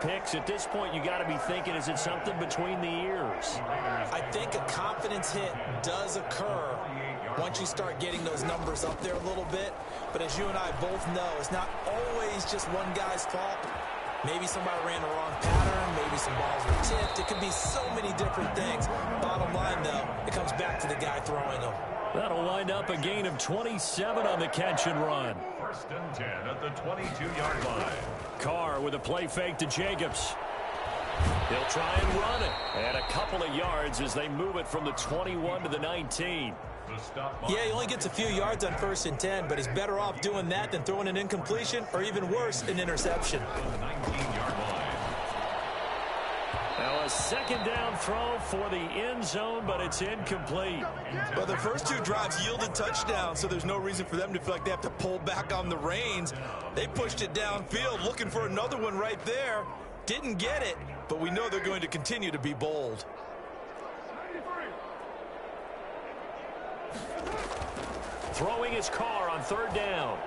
Picks at this point, you got to be thinking, is it something between the ears? I think a confidence hit does occur once you start getting those numbers up there a little bit. But as you and I both know, it's not always just one guy's fault. Maybe somebody ran the wrong pattern. Maybe some balls were tipped. It could be so many different things. Bottom line, though, it comes back to the guy throwing them. That'll wind up a gain of 27 on the catch and run. 1st and 10 at the 22-yard line. Carr with a play fake to Jacobs. He'll try and run it. And a couple of yards as they move it from the 21 to the 19. Yeah, he only gets a few yards on 1st and 10, but he's better off doing that than throwing an incompletion or even worse, an interception. Now a 2nd down throw for the end zone, but it's incomplete. Well, the first 2 drives yielded touchdowns, so there's no reason for them to feel like they have to pull back on the reins. They pushed it downfield, looking for another one right there. Didn't get it, but we know they're going to continue to be bold. Throwing his Carr on 3rd down.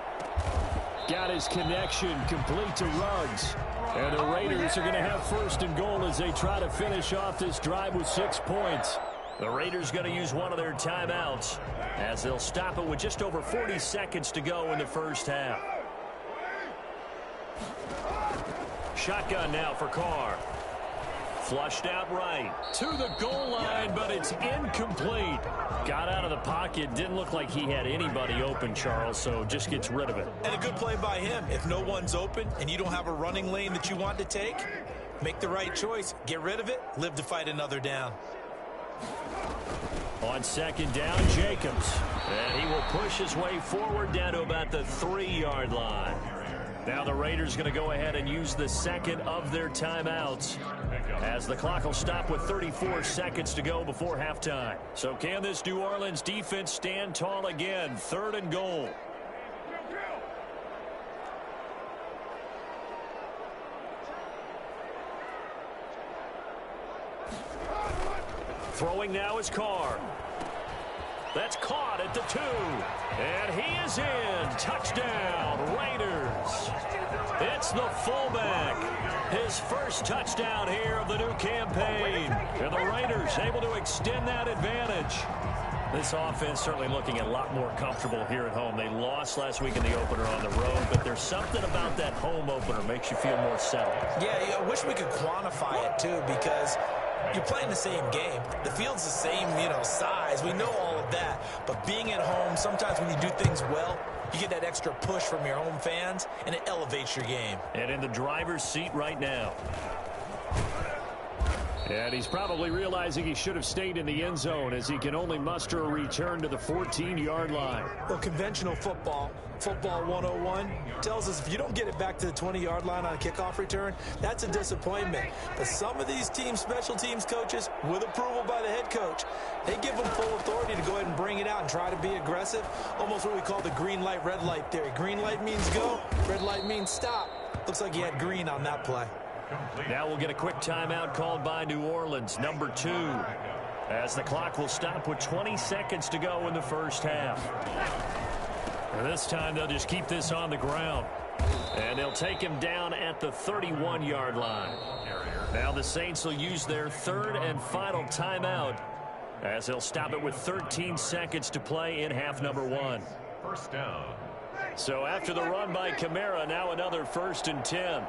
Got his connection complete to Ruggs. And the Raiders are going to have 1st and goal as they try to finish off this drive with 6 points. The Raiders going to use one of their timeouts as they'll stop it with just over 40 seconds to go in the 1st half. Shotgun now for Carr. Flushed out right to the goal line, but it's incomplete. Got out of the pocket. Didn't look like he had anybody open, Charles, so just gets rid of it. And a good play by him. If no one's open and you don't have a running lane that you want to take, make the right choice. Get rid of it. Live to fight another down. On 2nd down, Jacobs. And he will push his way forward down to about the 3-yard line. Now the Raiders going to go ahead and use the 2nd of their timeouts as the clock will stop with 34 seconds to go before halftime. So can this New Orleans defense stand tall again? 3rd and goal. Throwing now is Carr. That's caught at the 2. And he is in. Touchdown, Raiders. It's the fullback. His first touchdown here of the new campaign. And the Raiders able to extend that advantage. This offense certainly looking a lot more comfortable here at home. They lost last week in the opener on the road, but there's something about that home opener makes you feel more settled. Yeah, I wish we could quantify it, too, because you're playing the same game. The field's the same, size. We know all of that. But being at home, sometimes when you do things well, you get that extra push from your home fans, and it elevates your game. And in the driver's seat right now. And he's probably realizing he should have stayed in the end zone as he can only muster a return to the 14-yard line. Well, conventional football 101, tells us if you don't get it back to the 20-yard line on a kickoff return, that's a disappointment. But some of these teams, special teams coaches, with approval by the head coach, they give them full authority to go ahead and bring it out and try to be aggressive. Almost what we call the green light, red light theory. Green light means go, red light means stop. Looks like he had green on that play. Now we'll get a quick timeout called by New Orleans, number 2, as the clock will stop with 20 seconds to go in the 1st half. And this time they'll just keep this on the ground. And they'll take him down at the 31-yard line. Now the Saints will use their 3rd and final timeout as they'll stop it with 13 seconds to play in half number 1. 1st down. So after the run by Kamara, now another 1st and 10.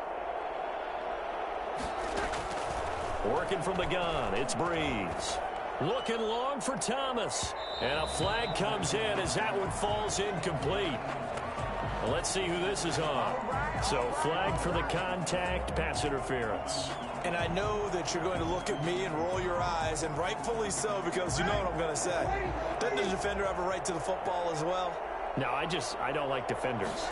Working from the gun, it's Breeze. Looking long for Thomas. And a flag comes in as that one falls incomplete. Well, let's see who this is on. So flag for the contact, pass interference. And I know that you're going to look at me and roll your eyes, and rightfully so, because you know what I'm going to say. Doesn't the defender have a right to the football as well? No, I don't like defenders.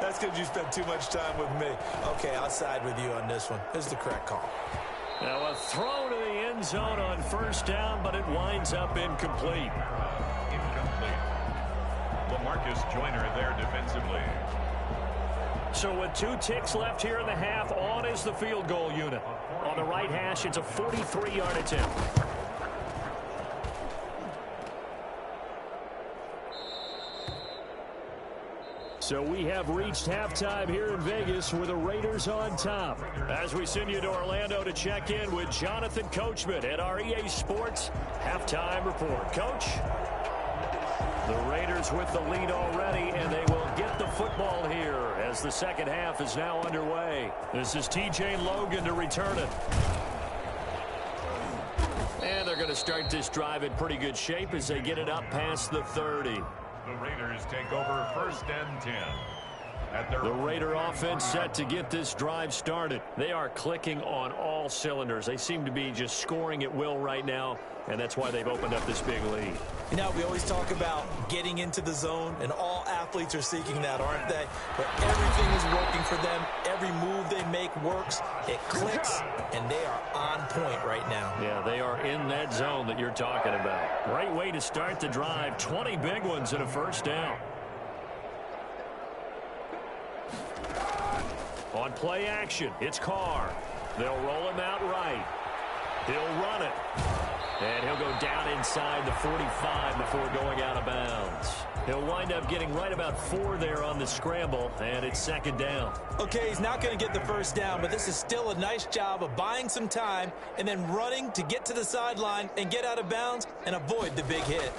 That's because you spent too much time with me. Okay, I'll side with you on this one. This is the correct call. Now a throw to the end zone on 1st down, but it winds up incomplete. Incomplete. LaMarcus Joyner there defensively. So with 2 ticks left here in the half, on is the field goal unit. On the right hash, it's a 43-yard attempt. So we have reached halftime here in Vegas with the Raiders on top. As we send you to Orlando to check in with Jonathan Coachman at our EA Sports Halftime Report. Coach? The Raiders with the lead already, and they will get the football here as the second half is now underway. This is TJ Logan to return it. And they're going to start this drive in pretty good shape as they get it up past the 30. The Raiders take over 1st and 10. The Raider offense set to get this drive started. They are clicking on all cylinders. They seem to be just scoring at will right now, and that's why they've opened up this big lead. You know, we always talk about getting into the zone, and all athletes are seeking that, aren't they? But everything is working for them. Every move they make works. It clicks, and they are on point right now. Yeah, they are in that zone that you're talking about. Great way to start the drive. 20 big ones and a first down. On play action, it's Carr. They'll roll him out right. He'll run it. And he'll go down inside the 45 before going out of bounds. He'll wind up getting right about 4 there on the scramble, and it's second down. Okay, he's not going to get the first down, but this is still a nice job of buying some time and then running to get to the sideline and get out of bounds and avoid the big hit.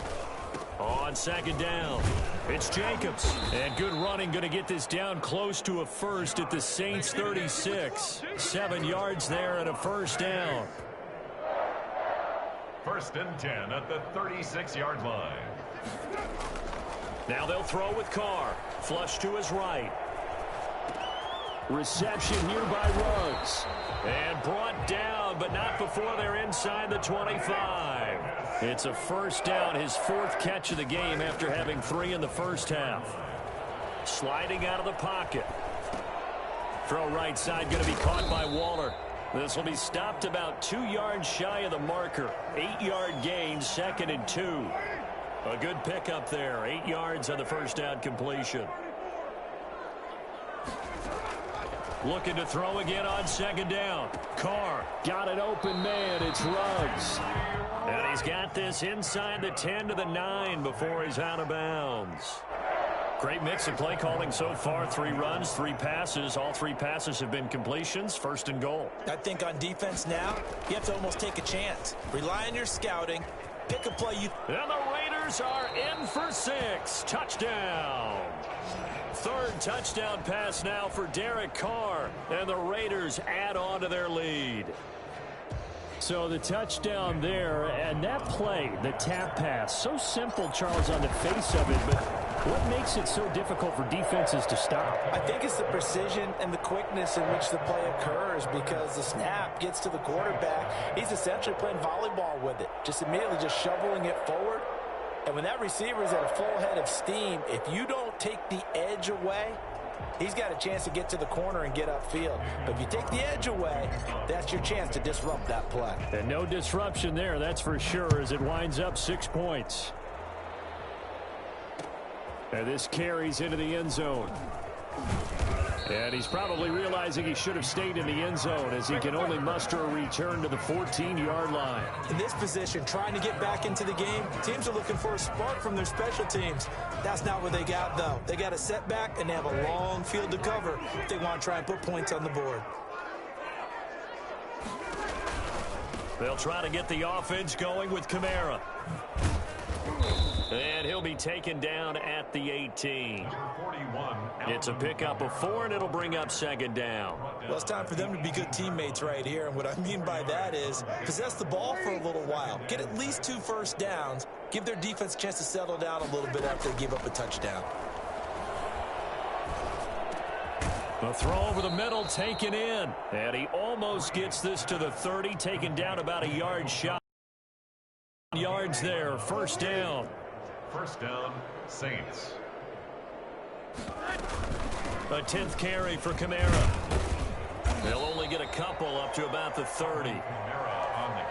On second down, it's Jacobs. And good running, going to get this down close to a first at the Saints 36. 7 yards there and a first down. 1st and 10 at the 36-yard line. Now they'll throw with Carr. Flush to his right. Reception here by Ruggs. And brought down, but not before they're inside the 25. It's a first down, his 4th catch of the game after having 3 in the first half. Sliding out of the pocket. Throw right side, going to be caught by Waller. This will be stopped about 2 yards shy of the marker. 8-yard gain, 2nd and 2. A good pickup there. 8 yards on the first down completion. Looking to throw again on second down. Carr got an open man. It's Ruggs. And he's got this inside the 10 to the 9 before he's out of bounds. Great mix of play calling so far. 3 runs, 3 passes. All 3 passes have been completions. 1st and goal. I think on defense now, you have to almost take a chance. Rely on your scouting. Pick a play. And the Raiders are in for 6. Touchdown. 3rd touchdown pass now for Derek Carr. And the Raiders add on to their lead. So the touchdown there, and that play, the tap pass, so simple, Charles, on the face of it, but what makes it so difficult for defenses to stop? I think it's the precision and the quickness in which the play occurs, because the snap gets to the quarterback. He's essentially playing volleyball with it, just immediately just shoveling it forward. And when that receiver is at a full head of steam, if you don't take the edge away, he's got a chance to get to the corner and get upfield. But if you take the edge away, that's your chance to disrupt that play. And no disruption there, that's for sure, as it winds up 6 points. And this carries into the end zone. And he's probably realizing he should have stayed in the end zone, as he can only muster a return to the 14-yard line. In this position, trying to get back into the game, teams are looking for a spark from their special teams. That's not what they got, though. They got a setback, and they have a long field to cover if they want to try and put points on the board. They'll try to get the offense going with Kamara. And he'll be taken down at the 18. It's a pickup of 4, and it'll bring up second down. Well, it's time for them to be good teammates right here. And what I mean by that is possess the ball for a little while. Get at least 2 first downs. Give their defense a chance to settle down a little bit after they give up a touchdown. The throw over the middle taken in. And he almost gets this to the 30, taken down about a yard shy. Yards there, first down. First down, Saints. A 10th carry for Kamara. They'll only get a couple up to about the 30.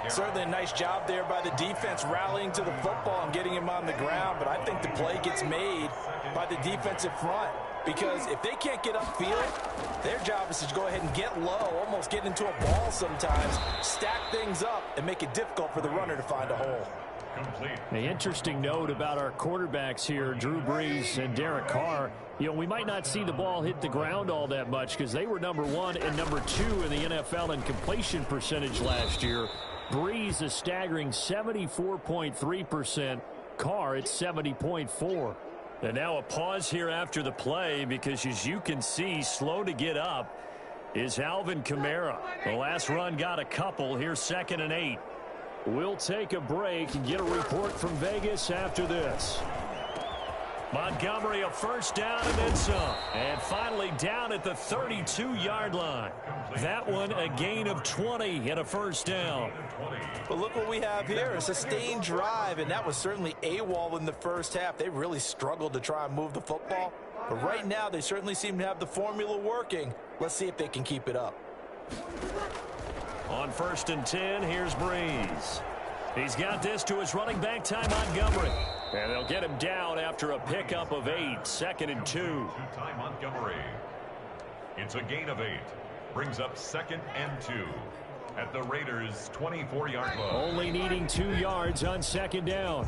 Certainly a nice job there by the defense rallying to the football and getting him on the ground, but I think the play gets made by the defensive front, because if they can't get upfield, their job is to go ahead and get low, almost get into a ball sometimes, stack things up, and make it difficult for the runner to find a hole. Complete. An interesting note about our quarterbacks here, Drew Brees and Derek Carr. You know, we might not see the ball hit the ground all that much because they were #1 and #2 in the NFL in completion percentage last year. Brees a staggering 74.3%. Carr at 70.4%. And now a pause here after the play because, as you can see, slow to get up is Alvin Kamara. The last run got a couple. Here's 2nd and 8. We'll take a break and get a report from Vegas after this. Montgomery a first down and then some. And finally down at the 32-yard line. That one a gain of 20 and a first down. But look what we have here, a sustained drive, and that was certainly AWOL in the first half. They really struggled to try and move the football. But right now they certainly seem to have the formula working. Let's see if they can keep it up. On 1st and 10, here's Brees. He's got this to his running back, Ty Montgomery. And they'll get him down after a pickup of 8. 2nd and 2. To Ty Montgomery. It's a gain of 8. Brings up 2nd and 2 at the Raiders' 24-yard line. Only needing 2 yards on 2nd down.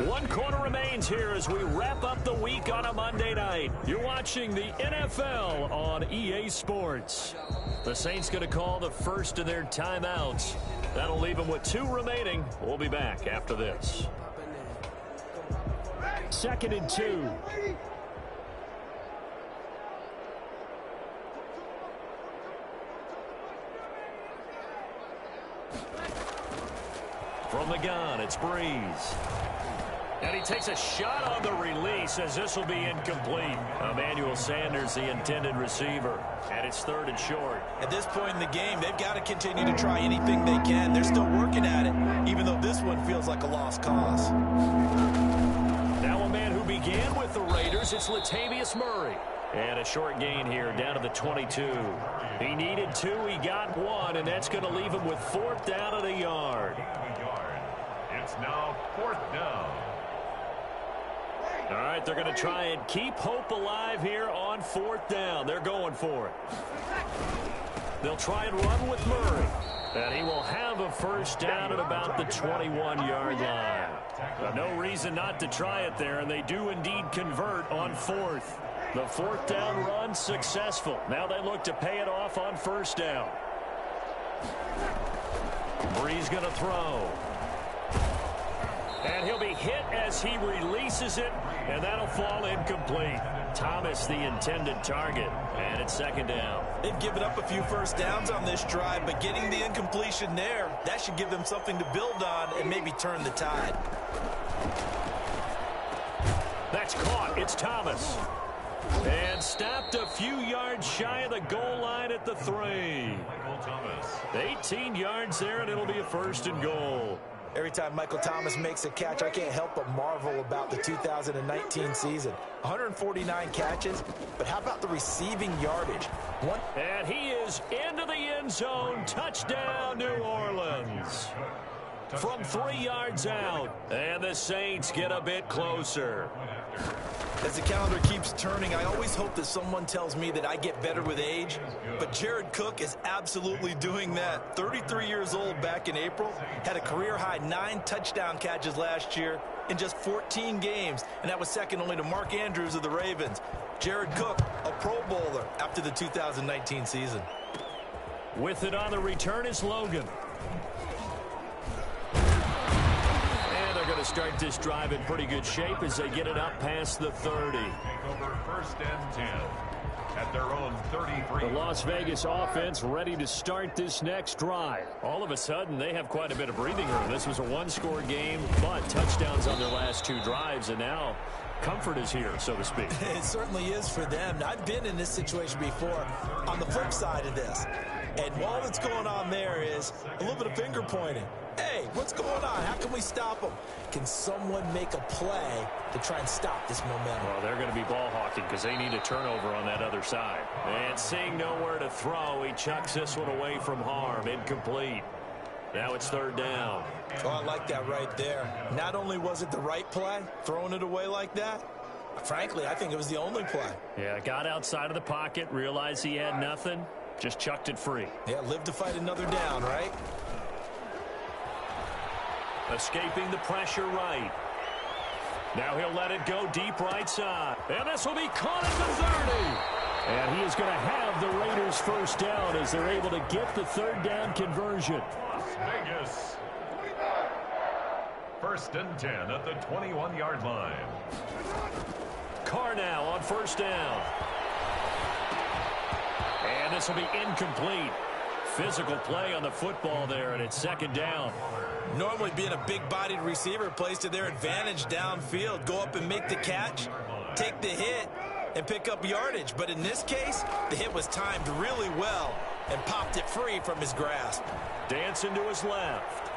1 quarter remains here as we wrap up the week on a Monday night. You're watching the NFL on EA Sports. The Saints going to call the first of their timeouts. That'll leave them with 2 remaining. We'll be back after this. 2nd and 2. From the gun, it's Brees. And he takes a shot on the release as this will be incomplete. Emmanuel Sanders, the intended receiver. And it's 3rd and short. At this point in the game, they've got to continue to try anything they can. They're still working at it, even though this one feels like a lost cause. Now a man who began with the Raiders, it's Latavius Murray. And a short gain here down to the 22. He needed 2, he got 1, and that's going to leave him with 4th down at a yard. It's now 4th down. All right, they're going to try and keep hope alive here on 4th down. They're going for it. They'll try and run with Murray. And he will have a first down at about the 21-yard line. No reason not to try it there, and they do indeed convert on 4th. The 4th down run successful. Now they look to pay it off on 1st down. Brees going to throw. And he'll be hit as he releases it, and that'll fall incomplete. Thomas, the intended target, and it's 2nd down. They've given up a few first downs on this drive, but getting the incompletion there, that should give them something to build on and maybe turn the tide. That's caught. It's Thomas. And stopped a few yards shy of the goal line at the 3. Michael Thomas. 18 yards there, and it'll be a 1st and goal. Every time Michael Thomas makes a catch, I can't help but marvel about the 2019 season. 149 catches, but how about the receiving yardage? And he is into the end zone. Touchdown, New Orleans. From 3 yards out. And the Saints get a bit closer. As the calendar keeps turning, I always hope that someone tells me that I get better with age. But Jared Cook is absolutely doing that. 33 years old back in April. Had a career-high 9 touchdown catches last year in just 14 games. And that was second only to Mark Andrews of the Ravens. Jared Cook, a Pro Bowler after the 2019 season. With it on the return is Logan. Going to start this drive in pretty good shape as they get it up past the 30. Take over 1st and 10 at their own 33. The Las Vegas offense ready to start this next drive. All of a sudden, they have quite a bit of breathing room. This was a 1-score game, but touchdowns on their last 2 drives, and now comfort is here, so to speak. It certainly is for them. I've been in this situation before on the flip side of this. And all that's going on there is a little bit of finger pointing. Hey, what's going on? How can we stop them? Can someone make a play to try and stop this momentum? Well, they're going to be ball hawking because they need a turnover on that other side. And seeing nowhere to throw, he chucks this one away from harm. Incomplete. Now it's 3rd down. Oh, I like that right there. Not only was it the right play, throwing it away like that, frankly, I think it was the only play. Yeah, got outside of the pocket, realized he had nothing, just chucked it free. Yeah, live to fight another down, right? Escaping the pressure right. Now he'll let it go deep right side. And this will be caught at the 30. And he is going to have the Raiders first down as they're able to get the third down conversion. Las Vegas. First and 10 at the 21-yard line. Carr now on first down. And this will be incomplete. Physical play on the football there, and it's second down. Normally being a big-bodied receiver plays to their advantage downfield. Go up and make the catch, take the hit, and pick up yardage. But in this case, the hit was timed really well and popped it free from his grasp. Dancing to his left.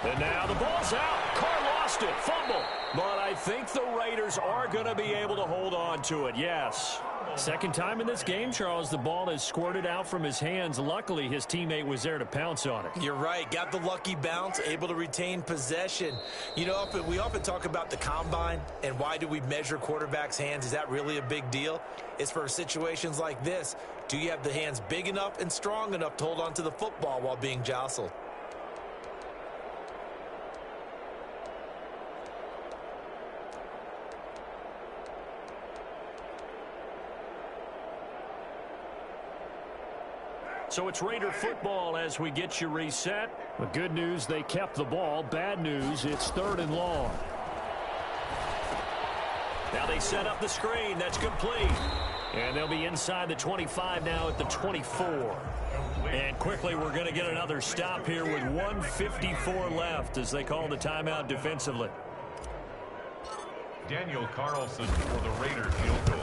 And now the ball's out. Carr lost it. Fumble. But I think the Raiders are going to be able to hold on to it, yes. Second time in this game, Charles, the ball has squirted out from his hands. Luckily, his teammate was there to pounce on it. You're right. Got the lucky bounce, able to retain possession. You know, we often talk about the combine and why do we measure quarterbacks' hands. Is that really a big deal? It's for situations like this. Do you have the hands big enough and strong enough to hold on to the football while being jostled? So it's Raider football as we get you reset. The good news, they kept the ball. Bad news, it's third and long. Now they set up the screen. That's complete. And they'll be inside the 25 now at the 24. And quickly we're going to get another stop here with 1:54 left as they call the timeout defensively. Daniel Carlson for the Raider field goal.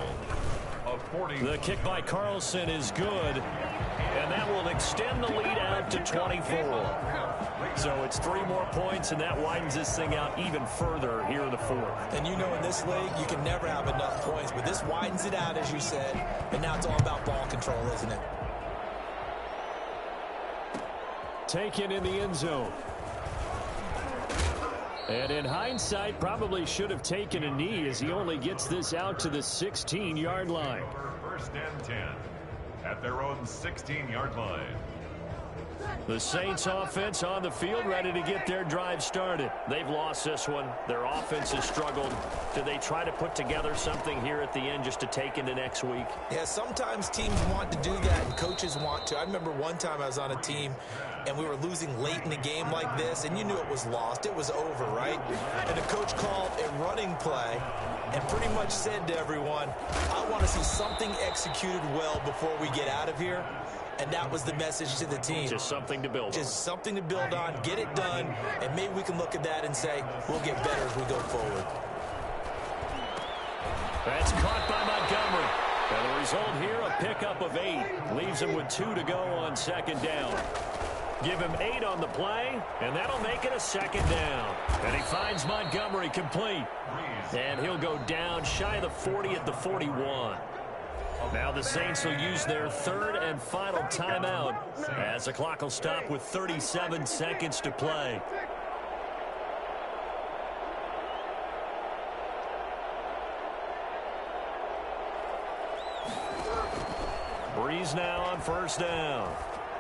The kick by Carlson is good, and that will extend the lead out to 24. So it's 3 more points, and that widens this thing out even further here in the fourth. And you know in this league, you can never have enough points, but this widens it out, as you said, and now it's all about ball control, isn't it? Taken in the end zone. And in hindsight, probably should have taken a knee as he only gets this out to the 16-yard line. First and 10 at their own 16-yard line. The Saints offense on the field ready to get their drive started. They've lost this one. Their offense has struggled. Do they try to put together something here at the end just to take into next week? Yeah, sometimes teams want to do that and coaches want to. I remember one time I was on a team and we were losing late in the game like this, and you knew it was lost. It was over, right? And the coach called a running play and pretty much said to everyone, I want to see something executed well before we get out of here. And that was the message to the team. Just something to build on. Just something to build on, get it done, and maybe we can look at that and say, we'll get better as we go forward. That's caught by Montgomery. And the result here, a pickup of 8. Leaves him with 2 to go on second down. Give him 8 on the play, and that'll make it a second down. And he finds Montgomery complete. And he'll go down shy of the 40 at the 41. Now the Saints will use their third and final timeout as the clock will stop with 37 seconds to play. Breeze now on first down.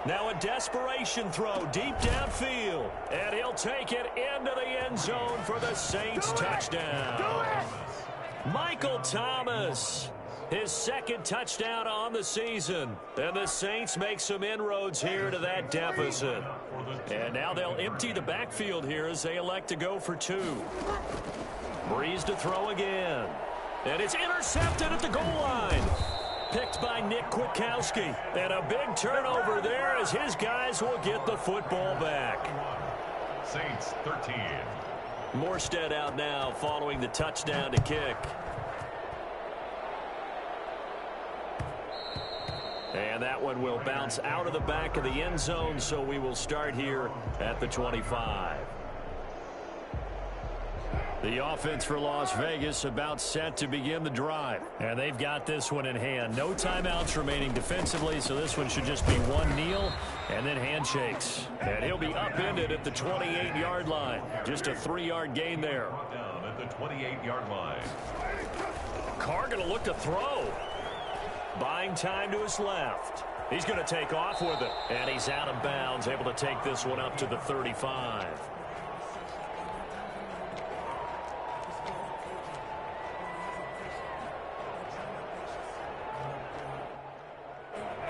Now a desperation throw deep downfield. And he'll take it into the end zone for the Saints touchdown. Michael Thomas. His second touchdown on the season. And the Saints make some inroads here to that deficit. And now they'll empty the backfield here as they elect to go for 2. Breeze to throw again. And it's intercepted at the goal line. Picked by Nick Kwiatkowski. And a big turnover there as his guys will get the football back. Saints 13. Morstead out now following the touchdown to kick. And that one will bounce out of the back of the end zone, so we will start here at the 25. The offense for Las Vegas about set to begin the drive. And they've got this one in hand. No timeouts remaining defensively, so this one should just be one kneel and then handshakes. And he'll be upended at the 28-yard line. Just a 3-yard gain there. Down at the 28-yard line. Carr going to look to throw. Buying time to his left. He's going to take off with it. And he's out of bounds, able to take this one up to the 35.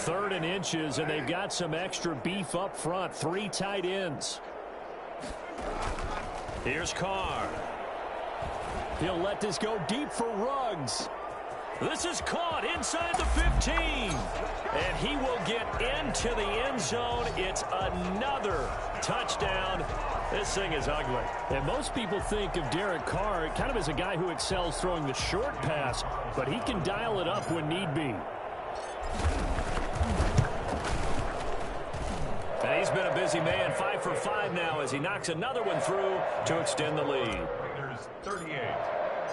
3rd and inches, and they've got some extra beef up front. 3 tight ends. Here's Carr. He'll let this go deep for Ruggs. This is caught inside the 15. And he will get into the end zone. It's another touchdown. This thing is ugly. And most people think of Derek Carr kind of as a guy who excels throwing the short pass, but he can dial it up when need be. And he's been a busy man, 5 for 5 now as he knocks another one through to extend the lead. Raiders 38.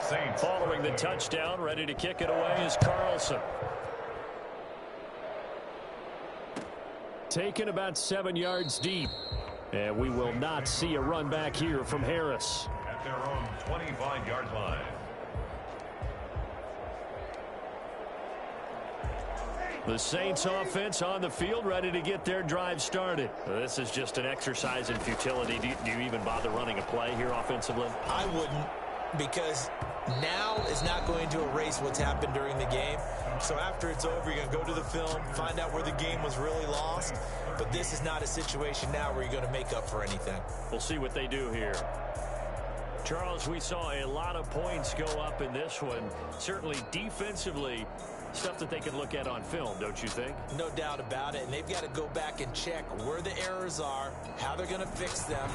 Saints. Following the touchdown, ready to kick it away is Carlson. Taken about 7 yards deep. And we will not see a run back here from Harris. At their own 25-yard line. The Saints offense on the field, ready to get their drive started. This is just an exercise in futility. Do you even bother running a play here offensively? I wouldn't, because now is not going to erase what's happened during the game. So after it's over, you're going to go to the film, find out where the game was really lost. But this is not a situation now where you're going to make up for anything. We'll see what they do here. Charles, we saw a lot of points go up in this one. Certainly defensively, stuff that they can look at on film, don't you think? No doubt about it. And they've got to go back and check where the errors are, how they're going to fix them,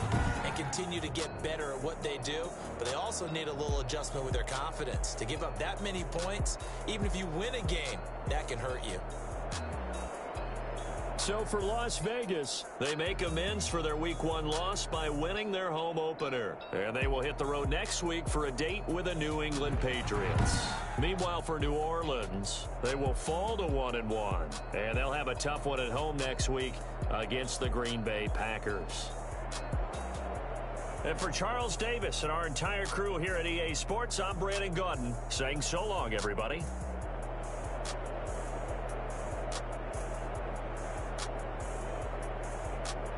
and continue to get better at what they do. But they also need a little adjustment with their confidence. To give up that many points, even if you win a game, that can hurt you. So for Las Vegas, they make amends for their Week 1 loss by winning their home opener. And they will hit the road next week for a date with the New England Patriots. Meanwhile, for New Orleans, they will fall to 1-1. And they'll have a tough one at home next week against the Green Bay Packers. And for Charles Davis and our entire crew here at EA Sports, I'm Brandon Gaudin saying so long, everybody.